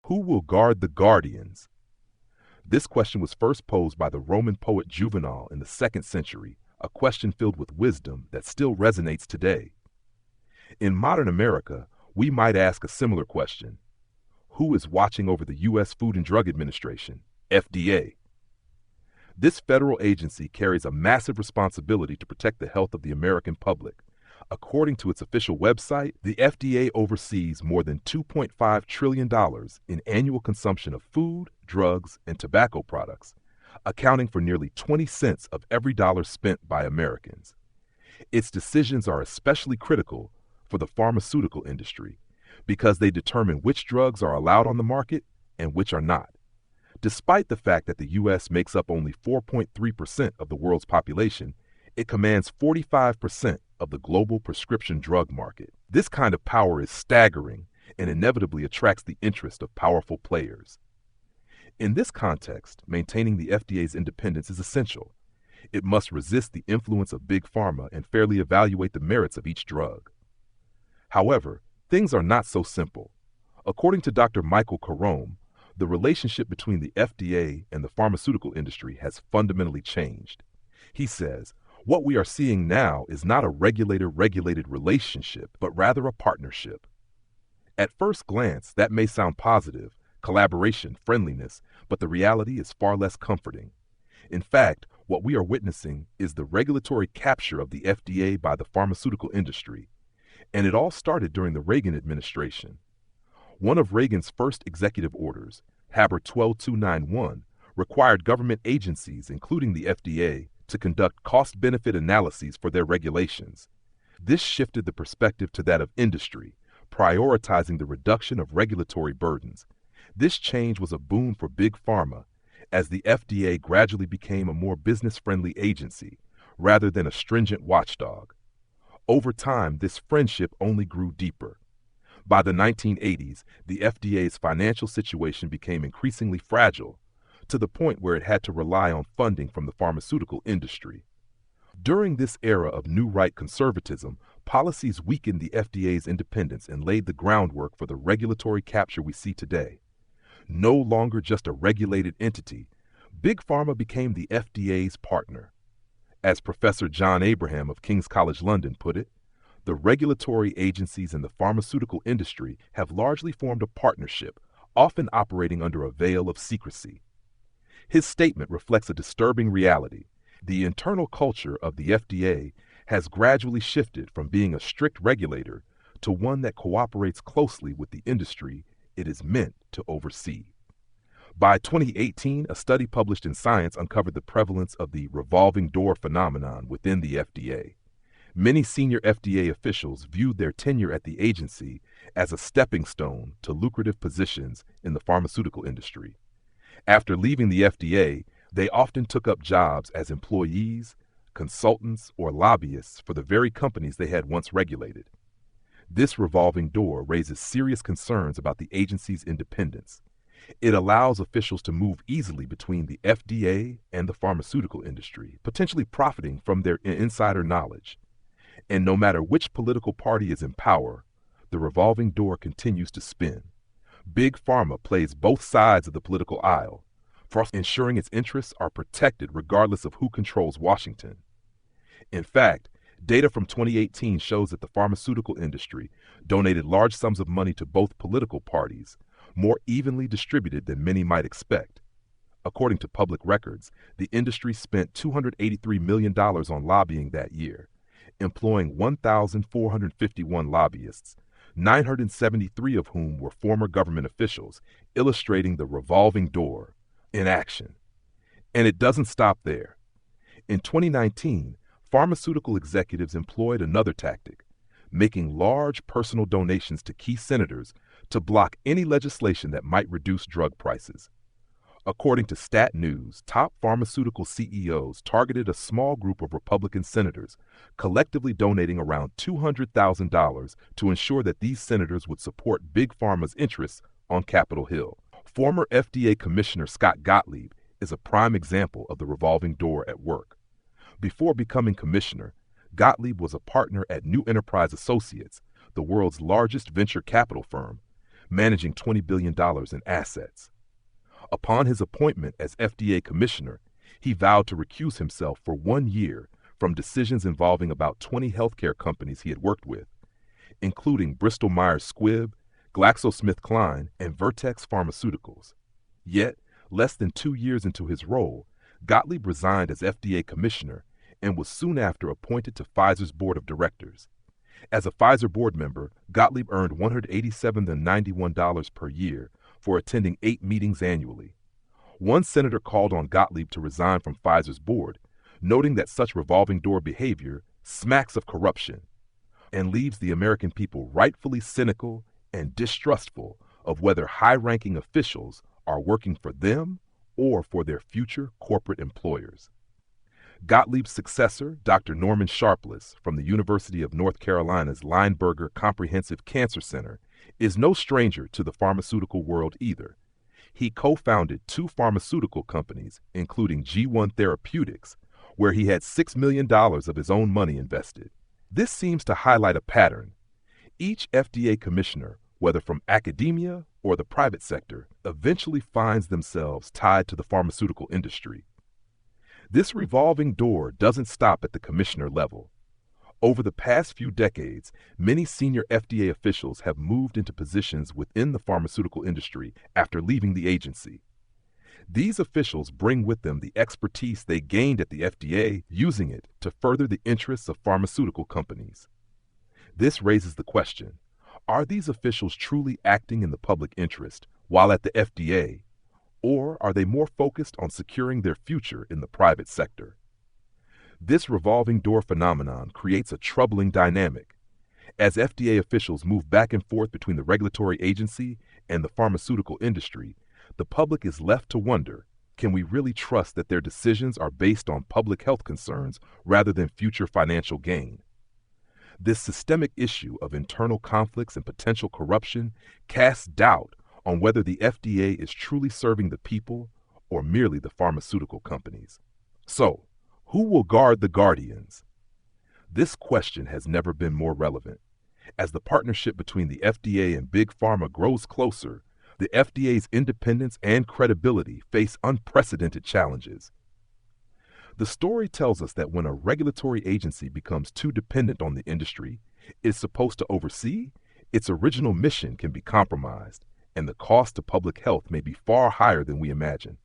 Who will guard the guardians? This question was first posed by the Roman poet Juvenal in the 2nd century, a question filled with wisdom that still resonates today. In modern America, we might ask a similar question. Who is watching over the U.S. Food and Drug Administration, FDA? This federal agency carries a massive responsibility to protect the health of the American public. According to its official website, the FDA oversees more than $2.5 trillion in annual consumption of food, drugs, and tobacco products, accounting for nearly 20 cents of every dollar spent by Americans. Its decisions are especially critical for the pharmaceutical industry because they determine which drugs are allowed on the market and which are not. Despite the fact that the U.S. makes up only 4.3% of the world's population, it commands 45% of the global prescription drug market. This kind of power is staggering and inevitably attracts the interest of powerful players. In this context, maintaining the FDA's independence is essential. It must resist the influence of big pharma and fairly evaluate the merits of each drug. However, things are not so simple. According to Dr. Michael Carome, the relationship between the FDA and the pharmaceutical industry has fundamentally changed. He says, what we are seeing now is not a regulator-regulated relationship, but rather a partnership. At first glance, that may sound positive, collaboration, friendliness, but the reality is far less comforting. In fact, what we are witnessing is the regulatory capture of the FDA by the pharmaceutical industry. And it all started during the Reagan administration. One of Reagan's first executive orders, Haber 12291, required government agencies, including the FDA, to conduct cost-benefit analyses for their regulations. This shifted the perspective to that of industry, prioritizing the reduction of regulatory burdens. This change was a boon for big pharma, as the FDA gradually became a more business-friendly agency, rather than a stringent watchdog. Over time, this friendship only grew deeper. By the 1980s, the FDA's financial situation became increasingly fragile, to the point where it had to rely on funding from the pharmaceutical industry. During this era of new right conservatism, policies weakened the FDA's independence and laid the groundwork for the regulatory capture we see today. No longer just a regulated entity, Big Pharma became the FDA's partner. As Professor John Abraham of King's College London put it, the regulatory agencies and the pharmaceutical industry have largely formed a partnership, often operating under a veil of secrecy. His statement reflects a disturbing reality. The internal culture of the FDA has gradually shifted from being a strict regulator to one that cooperates closely with the industry it is meant to oversee. By 2018, a study published in Science uncovered the prevalence of the revolving door phenomenon within the FDA. Many senior FDA officials viewed their tenure at the agency as a stepping stone to lucrative positions in the pharmaceutical industry. After leaving the FDA, they often took up jobs as employees, consultants, or lobbyists for the very companies they had once regulated. This revolving door raises serious concerns about the agency's independence. It allows officials to move easily between the FDA and the pharmaceutical industry, potentially profiting from their insider knowledge. And no matter which political party is in power, the revolving door continues to spin. Big Pharma plays both sides of the political aisle, for ensuring its interests are protected regardless of who controls Washington. In fact, data from 2018 shows that the pharmaceutical industry donated large sums of money to both political parties, more evenly distributed than many might expect. According to public records, the industry spent $283 million on lobbying that year, employing 1,451 lobbyists, 973 of whom were former government officials, illustrating the revolving door in action. And it doesn't stop there. In 2019, pharmaceutical executives employed another tactic, making large personal donations to key senators to block any legislation that might reduce drug prices. According to Stat News, top pharmaceutical CEOs targeted a small group of Republican senators, collectively donating around $200,000 to ensure that these senators would support Big Pharma's interests on Capitol Hill. Former FDA Commissioner Scott Gottlieb is a prime example of the revolving door at work. Before becoming commissioner, Gottlieb was a partner at New Enterprise Associates, the world's largest venture capital firm, managing $20 billion in assets. Upon his appointment as FDA commissioner, he vowed to recuse himself for 1 year from decisions involving about 20 healthcare companies he had worked with, including Bristol Myers Squibb, GlaxoSmithKline, and Vertex Pharmaceuticals. Yet, less than 2 years into his role, Gottlieb resigned as FDA commissioner and was soon after appointed to Pfizer's board of directors. As a Pfizer board member, Gottlieb earned $187.91 per year for attending 8 meetings annually. One senator called on Gottlieb to resign from Pfizer's board, noting that such revolving door behavior smacks of corruption and leaves the American people rightfully cynical and distrustful of whether high-ranking officials are working for them or for their future corporate employers. Gottlieb's successor, Dr. Norman Sharpless, from the University of North Carolina's Lineberger Comprehensive Cancer Center, is no stranger to the pharmaceutical world either. He co-founded 2 pharmaceutical companies, including G1 Therapeutics, where he had $6 million of his own money invested. This seems to highlight a pattern. Each FDA commissioner, whether from academia or the private sector, eventually finds themselves tied to the pharmaceutical industry. This revolving door doesn't stop at the commissioner level. Over the past few decades, many senior FDA officials have moved into positions within the pharmaceutical industry after leaving the agency. These officials bring with them the expertise they gained at the FDA, using it to further the interests of pharmaceutical companies. This raises the question, are these officials truly acting in the public interest while at the FDA, or are they more focused on securing their future in the private sector? This revolving door phenomenon creates a troubling dynamic. As FDA officials move back and forth between the regulatory agency and the pharmaceutical industry, the public is left to wonder, can we really trust that their decisions are based on public health concerns rather than future financial gain? This systemic issue of internal conflicts and potential corruption casts doubt on whether the FDA is truly serving the people or merely the pharmaceutical companies. So, who will guard the guardians? This question has never been more relevant. As the partnership between the FDA and Big Pharma grows closer, the FDA's independence and credibility face unprecedented challenges. The story tells us that when a regulatory agency becomes too dependent on the industry it is supposed to oversee, its original mission can be compromised, and the cost to public health may be far higher than we imagine.